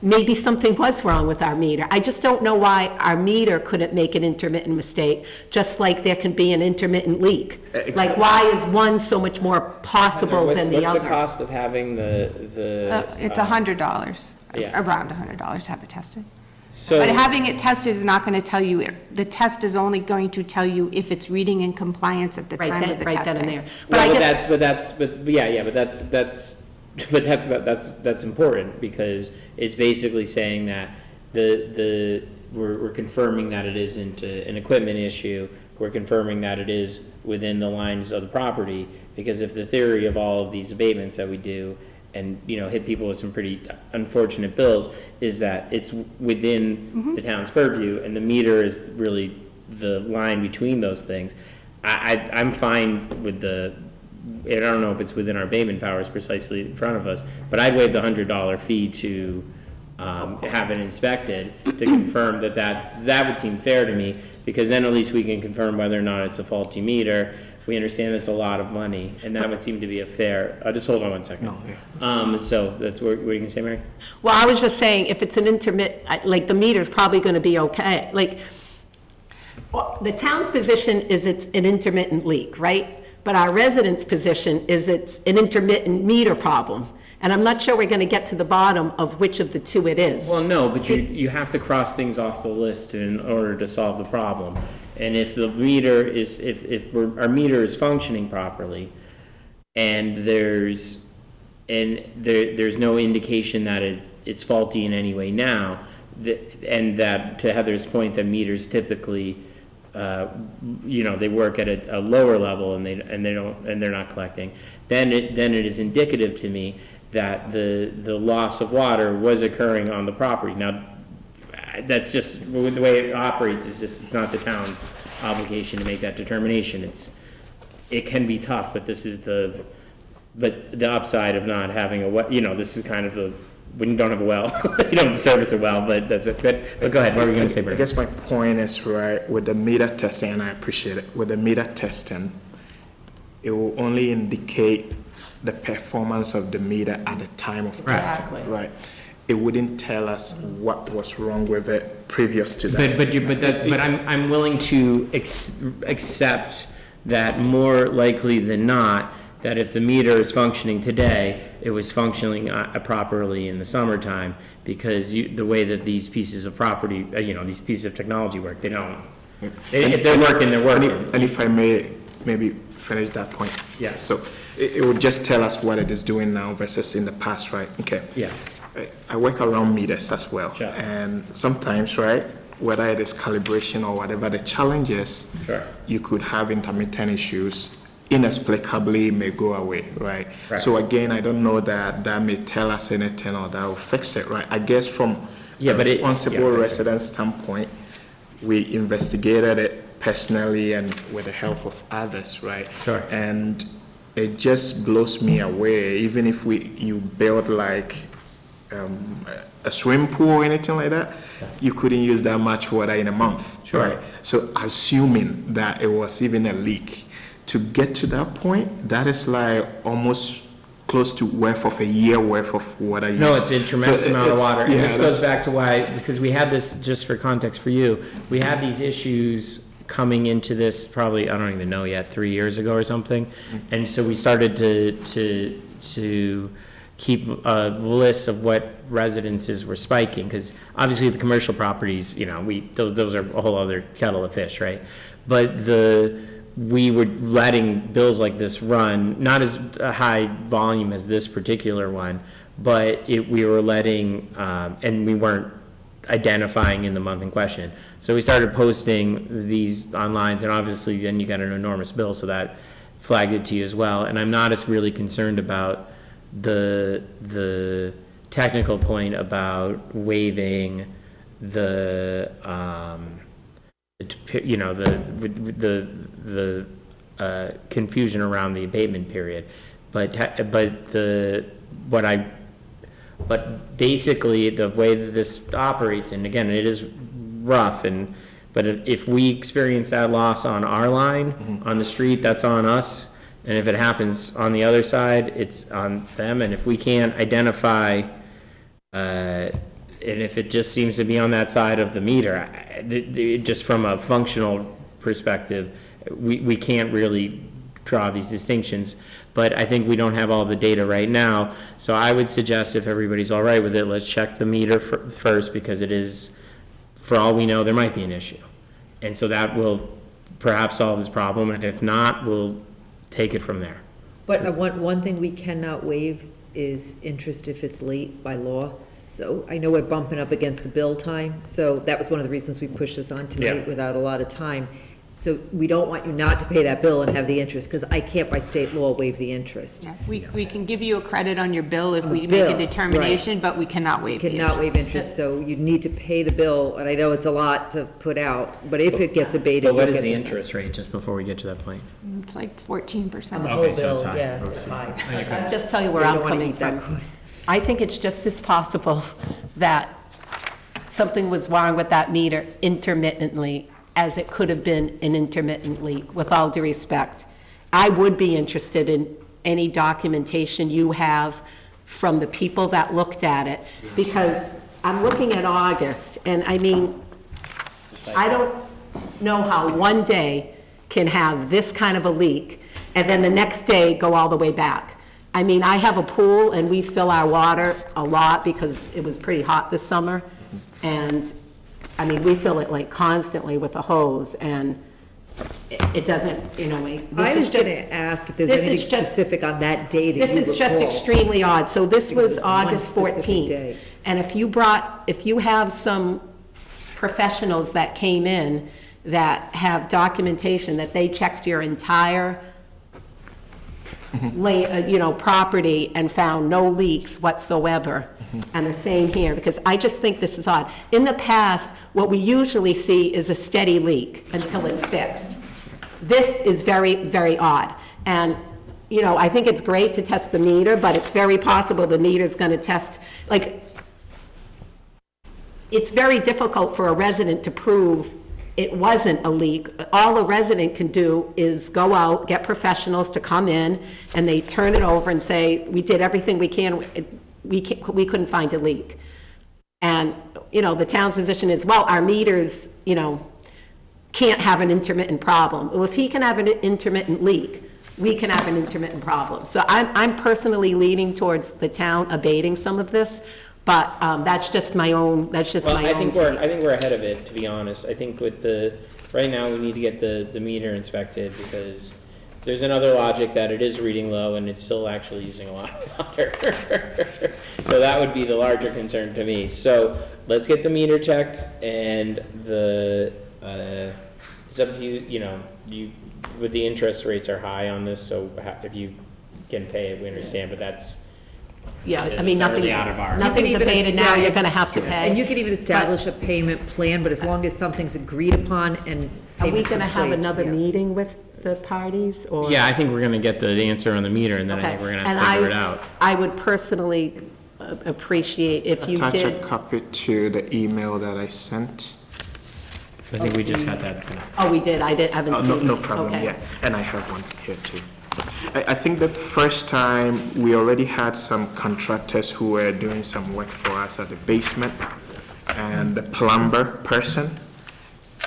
maybe something was wrong with our meter. I just don't know why our meter couldn't make an intermittent mistake, just like there can be an intermittent leak. Like, why is one so much more possible than the What's the other? cost of having the It's $100, yeah. around $100 to have it tested. so But having it tested is not going to tell you, the test is only going to tell you if it's reading in compliance at the Right time then, of the right then and testing. there. But I guess, that's important, because it's basically saying that we're confirming that it isn't an equipment issue. We're confirming that it is within the lines of the property, because if the theory of all of these abatements that we do and, you know, hit people with some pretty unfortunate bills, is that it's within the town's purview, and the meter is really the line between those things. I'm fine with I don't know if it's within our abatement powers precisely in front of us, but I'd waive the $100 fee to have it inspected to confirm that would seem fair to me, because then at least we can confirm whether or not it's a faulty meter. We understand it's a lot of money, and that would seem to be a fair, just hold on one second. So that's what you can say, Mary? Well, I was just saying, if it's an intermittent, like, the meter's probably gonna be okay. Like, well, the town's position is it's an intermittent leak, right? But our residents' position is it's an intermittent meter problem. And I'm not sure we're gonna get to the bottom of which of the two it is. Well, no, but you have to cross things off the list in order to solve the problem. And if the meter is, our meter is functioning properly, and there's no indication that it's faulty in any way now, and that, to Heather's point, that meters typically, you know, they work at a lower level and they're not collecting, then it is indicative to me that the loss of water was occurring on the property. Now, that's just, the way it operates is just, it's not the town's obligation to make that determination. It can be tough, but this is the upside of not having a well, you know, this is kind of when you don't have a well, you don't have to service a well, but that's it. But go ahead, what were you gonna say, Bernie? I guess my point is, right, with the meter testing, and I appreciate it, with the meter testing, it will only indicate the performance of the meter at the time of testing. Exactly. Right. It wouldn't tell us what was wrong with it previous to that. But I'm willing to accept that more likely than not, that if the meter is functioning today, it was functioning properly in the summertime, because the way that these pieces of property, you know, these pieces of technology work, they don't. If they're working, they're working. And if I may maybe finish that point. Yes. So it would just tell us what it is doing now versus in the past, right? Okay. Yeah. I work around meters as well. Sure. And sometimes, right, whether it is calibration or whatever the challenge is, Sure. you could have intermittent issues. Inexplicably may go away, right? Right. So again, I don't know that may tell us anything or that will fix it, right? I guess from Yeah, a but responsible yeah, resident standpoint, we investigated it personally and with the help of others, right? Sure. And it just blows me away, even if you build like a swimming pool or anything like that, you couldn't use that much water in a month. Sure. Right? So assuming that it was even a leak, to get to that point, that is like almost close to a year worth of water use. No, it's a tremendous So amount of it's- water, and yeah, this goes that's- back to why, because we had this, just for context for you, we had these issues coming into this probably, I don't even know yet, 3 years ago or something, and so we started to keep a list of what residences were spiking, because obviously the commercial properties, you know, those are a whole other kettle of fish, right? But we were letting bills like this run, not as a high volume as this particular one, but we were letting, and we weren't identifying in the month in question. So we started posting these online, and obviously then you got an enormous bill, so that flagged it to you as well. And I'm not as really concerned about the technical point about waiving the, you know, the confusion around the abatement period, but basically the way that this operates, and again, it is rough, but if we experience that loss on our line, on the street, that's on us, and if it happens on the other side, it's on them, and if we can't identify, and if it just seems to be on that side of the meter, just from a functional perspective, we can't really draw these distinctions. But I think we don't have all the data right now, so I would suggest, if everybody's all right with it, let's check the meter first, because it is, for all we know, there might be an issue. And so that will perhaps solve this problem, and if not, we'll take it from there. But one thing we cannot waive is interest if it's late by law. So I know we're bumping up against the bill time, so that was one of the reasons we pushed this on tonight Yeah. without a lot of time. So we don't want you not to pay that bill and have the interest, because I can't by state law waive the interest. We can give you a credit on your bill if we make bill, a right. determination, but we cannot waive the interest. Cannot waive interest, so you need to pay the bill, and I know it's a lot to put out, but if it gets abated. But what you'll is get the it. interest rate, just before we get to that point? It's like 14%. The whole Okay, so it's bill, high. yeah, Oh, it's so- high. I'll just tell you where You I'm don't wanna coming eat that from. cost. I think it's just as possible that something was wrong with that meter intermittently as it could have been an intermittent leak, with all due respect. I would be interested in any documentation you have from the people that looked at it, because I'm looking at August, and I mean, I don't know how one day can have this kind of a leak, and then the next day go all the way back. I mean, I have a pool, and we fill our water a lot because it was pretty hot this summer, and, I mean, we fill it like constantly with a hose, and it doesn't, you know, I this was is just. gonna ask if there's this anything is just- specific on that day that you This is just recall. extremely odd. So this Because was it's one August specific 14th. day. And if you have some professionals that came in that have documentation that they checked your entire property and found no leaks whatsoever, and the same here, because I just think this is odd. In the past, what we usually see is a steady leak until it's fixed. This is very, very odd. And, you know, I think it's great to test the meter, but it's very possible the meter's gonna test, like, it's very difficult for a resident to prove it wasn't a leak. All a resident can do is go out, get professionals to come in, and they turn it over and say, we did everything we can, we couldn't find a leak. And, you know, the town's position is, well, our meters, you know, can't have an intermittent problem. Well, if he can have an intermittent leak, we can have an intermittent problem. So I'm personally leaning towards the town abating some of this, but that's just my own, that's just Well, my own take. I think we're ahead of it, to be honest. I think with right now, we need to get the meter inspected, because there's another logic that it is reading low and it's still actually using a lot of water. So that would be the larger concern to me. So let's get the meter checked, and it's up to you, you know, with the interest rates are high on this, so if you can pay it, we understand, but that's, Yeah, I it's mean, not really nothing's, out of our. nothing's You can even abated now, establish- you're gonna have to pay. And you can even establish a payment plan, but as long as something's agreed upon and Are we payments in gonna have place, another yeah. meeting with the parties, or? Yeah, I think we're gonna get the answer on the meter, and then I Okay. think we're gonna And have to figure it out. I would personally appreciate if you Attach a did, copy to the email that I sent. I think we just got that tonight. oh, we did, I haven't Oh, seen it. no problem, Okay. yeah, and I have one here too. I think the first time, we already had some contractors who were doing some work for us at the basement, and the plumber person,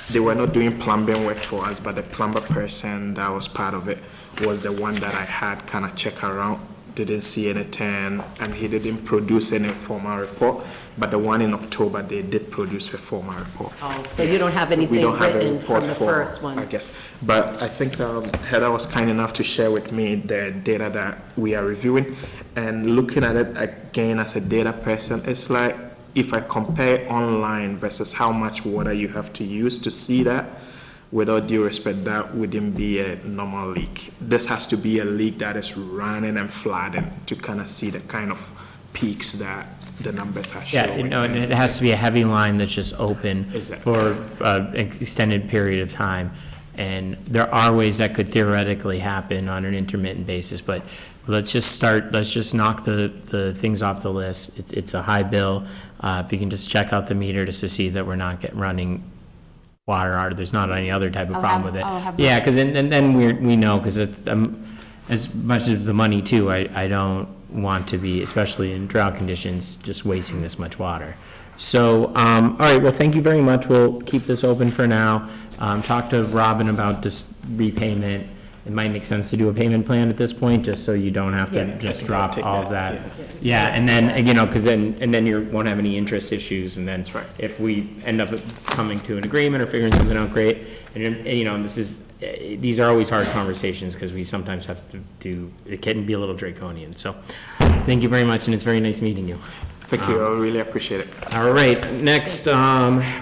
they were not doing plumbing work for us, but the plumber person that was part of it was the one that I had kind of check around, didn't see anything, and he didn't produce any formal report, but the one in October, they did produce a formal report. Oh, so you don't have We anything don't have a written report from the for, first one? I guess. But I think Heather was kind enough to share with me the data that we are reviewing. And looking at it again as a data person, it's like, if I compare online versus how much water you have to use to see that, with all due respect, that wouldn't be a normal leak. This has to be a leak that is running and flooding to kind of see the kind of peaks that the numbers are Yeah, showing. and it has to be a heavy line that's just open Exactly. for an extended period of time. And there are ways that could theoretically happen on an intermittent basis, but let's just knock the things off the list. It's a high bill. If you can just check out the meter just to see that we're not running water out, there's not any other type of problem with it. I'll have- Yeah, because then we know, because it's, as much as the money too, I don't want to be, especially in drought conditions, just wasting this much water. So, all right, well, thank you very much. We'll keep this open for now. Talk to Robin about this repayment. It might make sense to do a payment plan at this point, just so you don't have to Yeah, I just think I'll drop take all of that, that. Yeah, and then, you know, because then you won't have any interest issues, and then right. if we end up coming to an agreement or figuring something out, great. And, you know, these are always hard conversations, because we sometimes have to it can be a little draconian. So, thank you very much, and it's very nice meeting you. Thank you, I really appreciate it. All right, next,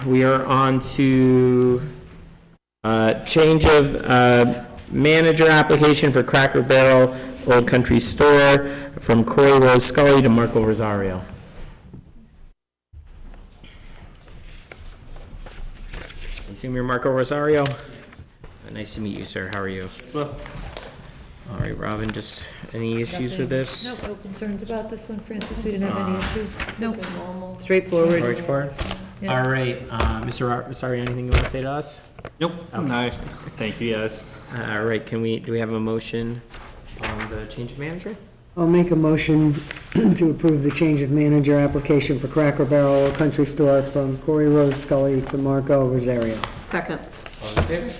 we are on to Change of manager application for Cracker Barrel Old Country Store from Corey Rose Scully to Marco Rosario. I assume you're Marco Rosario? Nice to meet you, sir. How are you? All right, Robin, just any issues with this? No concerns about this one, Francis, we didn't have any issues? No. Straightforward. George Ford? Yeah. All right, Mr. Rosario, anything you want to say to us? Nope. No. Thank you, yes. All right, do we have a motion on the change of manager? I'll make a motion to approve the change of manager application for Cracker Barrel Old Country Store from Corey Rose Scully to Marco Rosario. Second. All in favor?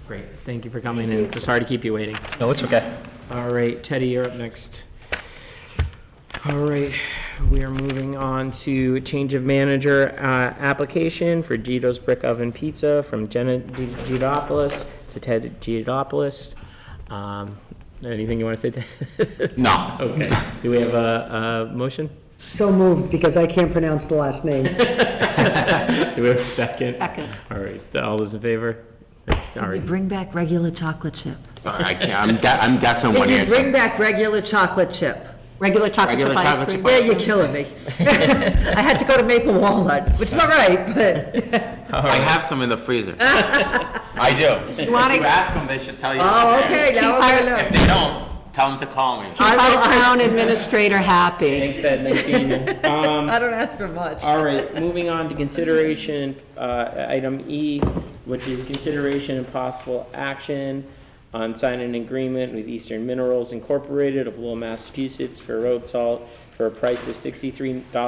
Great, thank you for coming in. So sorry to keep you waiting. No, it's okay. All right, Teddy, you're up next. All right, we are moving on to change of manager application for Gito's Brick Oven Pizza from Jenna Giotopoulos to Ted Giotopoulos. Anything you want to say? No. Okay, do we have a motion? So moved, because I can't pronounce the last name. Do we have a second? Second. All right, all those in favor? Sorry. Bring back regular chocolate chip. I can't, I'm definitely one Can you answer. bring back regular chocolate chip? Regular chocolate chip Regular ice chocolate cream. chip Yeah, you're killing me. I had to go to Maple Walnut, which is all right, but, I have some in the freezer. I do. You want If you to ask them, they should tell you. oh, okay, now we're gonna know. If they don't, tell them to call me. keep our town administrator happy? Thanks, Ted, nice seeing you. I don't ask for much. All right, moving on to consideration, item E, which is consideration and possible action on signing an agreement with Eastern Minerals Incorporated of Lowell, Massachusetts for road salt for a price of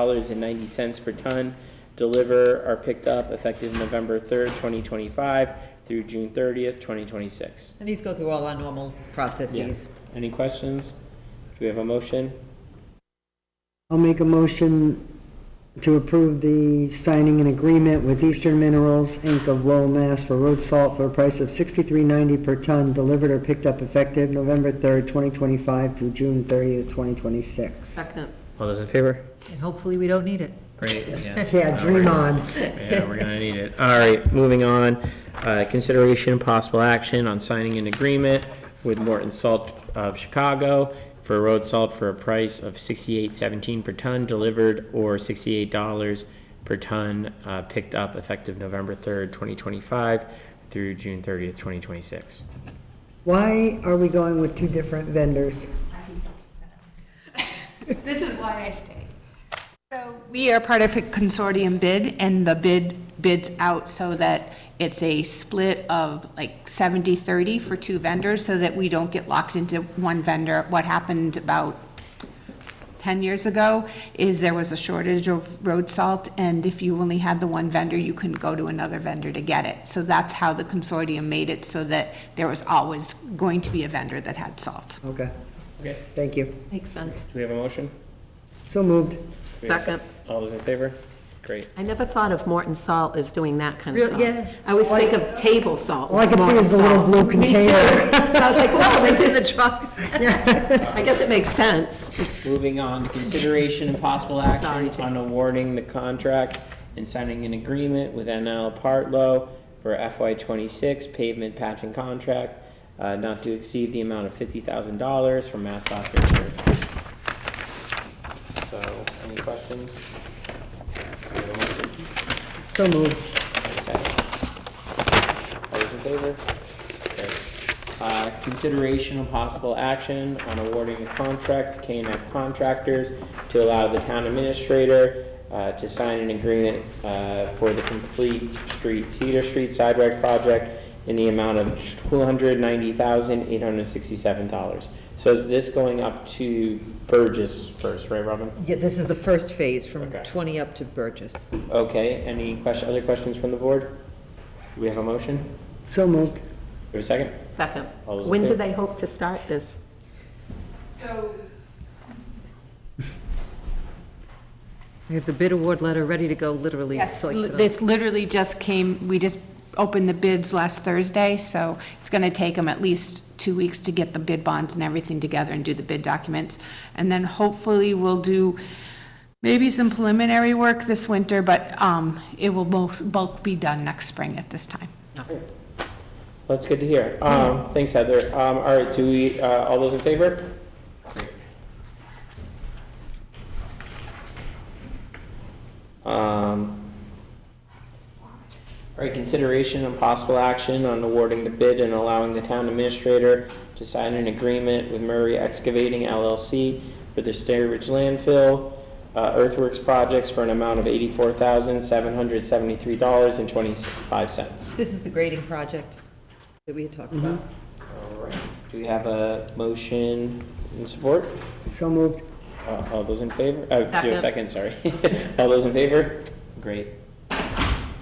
$63.90 per ton. Deliver or picked up effective November 3rd, 2025 through June 30th, 2026. And these go through all our normal processes. Any questions? Do we have a motion? I'll make a motion to approve the signing an agreement with Eastern Minerals, Inc. of Lowell, Mass. for road salt for a price of $63.90 per ton, delivered or picked up effective November 3rd, 2025 through June 30th, 2026. Second. All those in favor? And hopefully we don't need it. Great, yeah. Yeah, dream on. Yeah, we're gonna need it. All right, moving on. Consideration and possible action on signing an agreement with Morton Salt of Chicago for road salt for a price of $68.17 per ton delivered or $68 per ton picked up effective November 3rd, 2025 through June 30th, 2026. Why are we going with two different vendors? This is why I stayed. So we are part of a consortium bid, and the bids out so that it's a split of like 70-30 for two vendors, so that we don't get locked into one vendor. What happened about 10 years ago is there was a shortage of road salt, and if you only had the one vendor, you couldn't go to another vendor to get it. So that's how the consortium made it, so that there was always going to be a vendor that had salt. Okay, Okay, thank you. Makes sense. do we have a motion? So moved. Do we have a Second. All those in favor? Great. I never thought of Morton Salt as doing that kind of Real- salt. yeah. I always think of table salt. All I can see Morton is the little salt. blue Me container. too. I was like, wow, they did In the trucks. I guess it makes sense. It's- Moving on, consideration and possible Sorry, action Jim. on awarding the contract and signing an agreement with NL Partlow for FY '26 pavement patching contract, not to exceed the amount of $50,000 from MassDOT for services. So, any questions? Do we have a motion? So moved. Second. All those in favor? Great. Consideration of possible action on awarding a contract to KNF Contractors to allow the town administrator to sign an agreement for the complete Cedar Street sidewalk project in the amount of $290,867. So is this going up to Burgess first, right, Robin? Yeah, this is the first phase, from Okay. 20 up to Burgess. Okay, any other questions from the board? Do we have a motion? Do So moved. we have a second? Second. All those in When do favor? they hope to start this? So We have the bid award letter ready to go, literally. yes, like tonight. this literally just came, we just opened the bids last Thursday, so it's gonna take them at least 2 weeks to get the bid bonds and everything together and do the bid documents. And then hopefully we'll do maybe some preliminary work this winter, but it will bulk be done next spring at this time. That's good to hear. Thanks, Heather. All right, do we, all those in favor? All right, consideration and possible action on awarding the bid and allowing the town administrator to sign an agreement with Murray Excavating LLC for the Sturbridge landfill earthworks projects for an amount of $84,773.25. This is the grading project that we had talked about. All right, do we have a motion in support? So moved. All those in favor? Second, sorry. All those in favor? Great.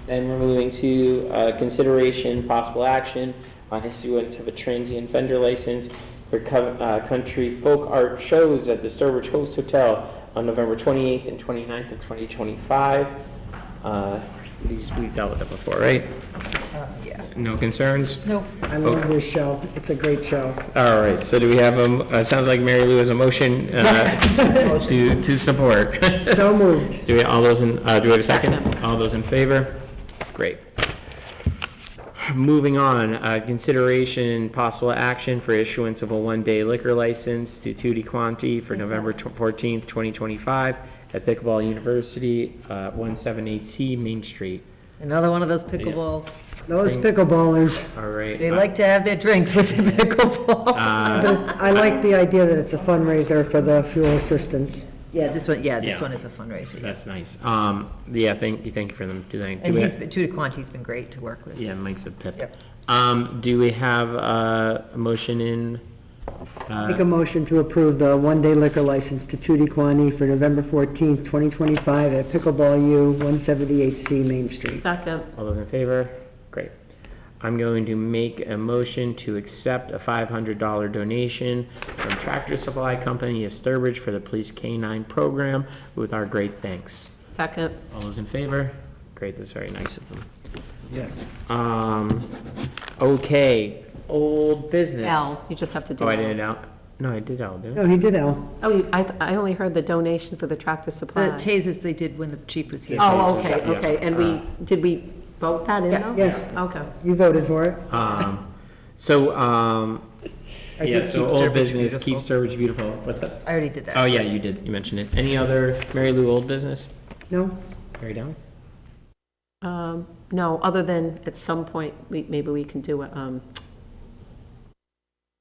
Then we're moving to consideration, possible action on issuance of a transient vendor license for country folk art shows at the Sturbridge Host Hotel on November 28th and 29th of 2025. These, we've dealt with it before, right? Yeah. No concerns? Nope. I love this show. It's a great show. All right, so do we have sounds like Mary Lou has a motion to support. So moved. Do we, all those in, do we have a second? All those in favor? Great. Moving on, consideration and possible action for issuance of a one-day liquor license to Tutti Quanti for November 14th, 2025 at Pickleball University, 178C Main Street. Another one of those pickleball, Those pickleballers, All right. they like to have their drinks with the pickleball. but I like the idea that it's a fundraiser for the fuel assistance. Yeah, this one Yeah. is a fundraiser. That's nice. Yeah, thank you for them doing. And Tutti Quanti's been great to work with. Yeah, Mike's a pip. Yep. Do we have a motion in? Make a motion to approve the one-day liquor license to Tutti Quanti for November 14th, 2025 at Pickleball U, 178C Main Street. Second. All those in favor? Great. I'm going to make a motion to accept a $500 donation from Tractor Supply Company of Sturbridge for the Police K-9 program with our great thanks. Second. All those in favor? Great, that's very nice of them. Yes. Okay, old business. L, you just have to do Oh, I L. did it out? No, I did L, didn't I? No, he did L. Oh, I only heard the donation for the Tractor Supply. The tasers they did when the chief was here. Oh, okay, Yeah. okay, and did we vote that in Yeah. though? Yes. Okay. You voted for it. So, I yeah, did so keep old Sturbridge business, beautiful. keep Sturbridge beautiful. What's that? I already did that. Oh, yeah, you did, you mentioned it. Any other Mary Lou old business? No? Mary Down? No, other than at some point, maybe we can do a,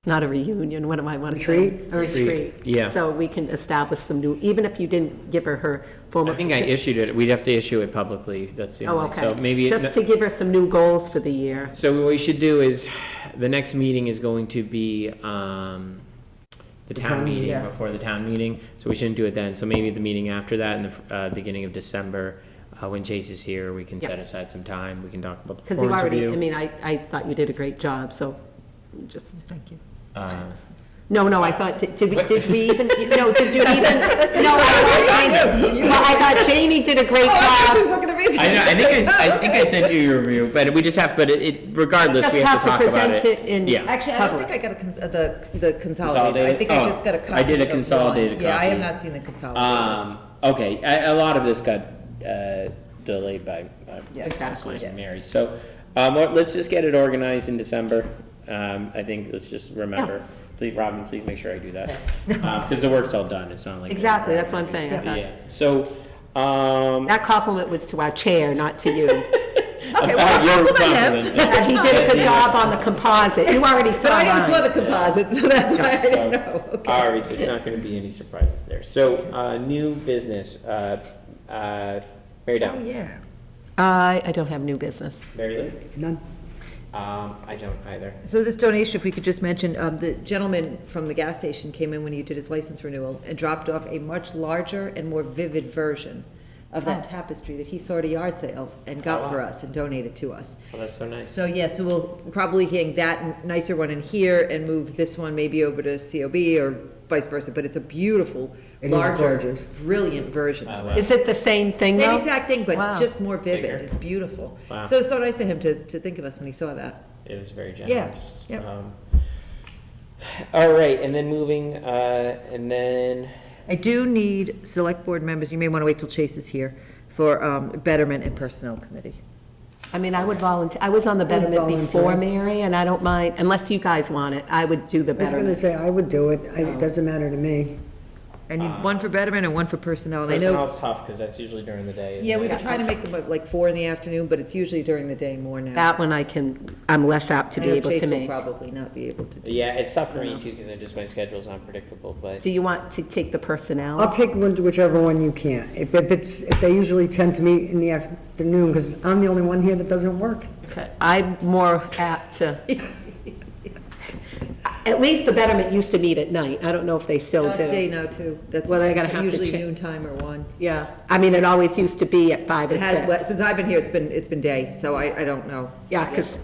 not a reunion, what am I want to say? Retreat? A retreat. Yeah. So we can establish some new, even if you didn't give her formal. I think I issued it, we'd have to issue it publicly, that's the Oh, only, so okay. maybe. Just to give her some new goals for the year. So what we should do is, the next meeting is going to be, the town town meeting, yeah. before the town meeting, so we shouldn't do it then, so maybe the meeting after that, in the, beginning of December, when Chase is here, we can set Yeah. aside some time, we can talk about the Because you performance already, review. I mean, I thought you did a great job, so just, Thank you. no, I thought, did we even, no, did you even, no, I thought Jamie did a great job. looking at me. I think I sent you your review, but we just have, but regardless, Just we have to talk about present it in. Yeah. Actually, I don't think I got the consolidated. I think I Oh, just got a copy. I did a of one. consolidated Yeah, I have copy. not seen the consolidated. Okay, a lot of this got delayed by Yeah, exactly. Councilors and Yes. Mary. So, let's just get it organized in December. I think, let's just remember, please, Robin, please make sure I do that. Because the work's all done, it's not like. Exactly, that's what I'm saying. I thought- Yeah, so, That compliment was to our chair, not to you. Okay, about your well, compliment him. compliments. That he did a good job on the composite. You already saw But I never saw mine. the composite, so that's why I So, didn't know. Okay. all right, there's not gonna be any surprises there. So, new business, Mary Oh, Down. yeah. I don't have new business. Mary Lou? None. I don't either. So this donation, if we could just mention, the gentleman from the gas station came in when he did his license renewal and dropped off a much larger and more vivid version of that tapestry that he saw at a yard sale and got for us and donated to us. Well, that's so nice. So, yeah, so we'll probably hang that nicer one in here and move this one maybe over to COB or vice versa, but it's a beautiful, It is larger, gorgeous. brilliant version of it. Is it the same thing though? Same exact thing, but Wow. just more vivid. Bigger. It's beautiful. Wow. So nice of him to think of us when he saw that. It was very Yeah, generous. yep. All right, and then moving, and then, I do need select board members, you may want to wait till Chase is here, for Betterment and Personnel Committee. I mean, I would volunteer, I was on the betterment volunteer. before Mary, and I don't mind, unless you guys want it, I would do the I was gonna betterment. say, I would do it, it doesn't matter to me. I need one for betterment and one for personnel, and I know, Personnel's tough, because that's usually during the day, isn't yeah, we've it? been trying to make them at like 4 in the afternoon, but it's usually during the day more now. That one I'm less apt to I be know able Chase to will make. probably not be able to do. Yeah, it's tough for me too, because my schedule's unpredictable, but. Do you want to take the personnel? I'll take whichever one you can. If they usually tend to meet in the afternoon, because I'm the only one here that doesn't work. Okay, I'm more apt to, at least the betterment used to meet at night. I don't know if they still It's day do. now too. That's Well, they're gonna have to usually check. noontime or 1. Yeah, I mean, it always used to be at 5 or It has, 6. since I've been here, it's been day, so I don't know. Yeah, because,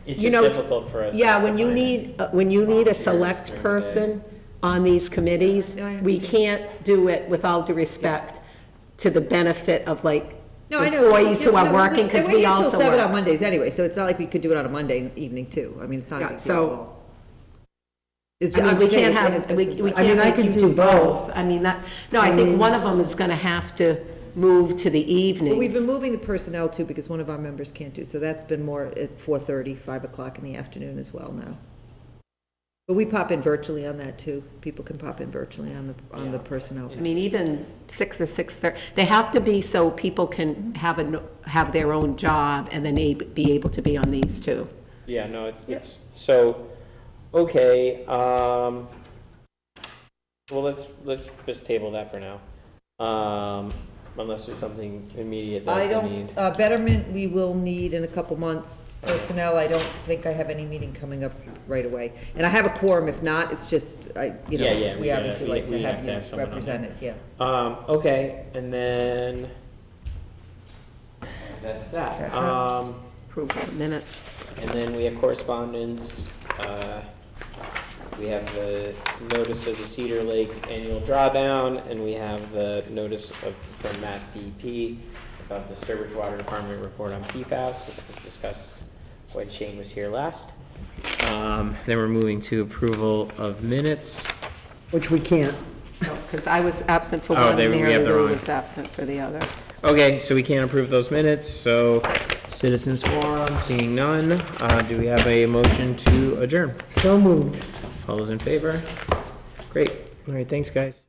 It's you just know, difficult for us. yeah, to when you find need a volunteers select during the day. person on these committees, No, I we understand. can't do it with all due respect to the benefit of like No, I know. employees who No, are no, working, because and we get also till 7 on work. Mondays anyway, so it's not like we could do it on a Monday evening too. I mean, it's not a Yeah, big deal so- at all. It's, I mean, I'm we just saying can't it has have, been we since we I- can't mean, I make could you do do both. both. I mean, I think one of them is gonna have to move to the But we've been evenings. moving the personnel too, because one of our members can't do, so that's been more at 4:30, 5 o'clock in the afternoon as well now. But we pop in virtually on that too. People can pop in virtually on the personnel. I mean, even 6 or 6:30, they have to be so people can have their own job and then be able to be on these too. Yeah, no, it's, so, okay, well, let's just table that for now. Unless there's something immediate I that's a need. don't, betterment, we will need in a couple months. Personnel, I don't think I have any meeting coming up right away. And I have a quorum, if not, it's just, Yeah, yeah, we obviously like to we have you someone on there. represented, yeah. Okay, and then, that's that. That's it. Approval of minutes. And then we have correspondence, we have the notice of the Cedar Lake annual drawdown, and we have the notice from Mass DEP about the Sturbridge Water Department report on PFAS, which was discussed when Shane was here last. Then we're moving to approval of minutes. Which we can't. Because I was absent for Oh, one, they- and we Mary have the Lou wrong- was absent for the other. Okay, so we can't approve those minutes, so citizens forum, seeing none, do we have a motion to adjourn? So moved. All those in favor? Great, all right, thanks, guys.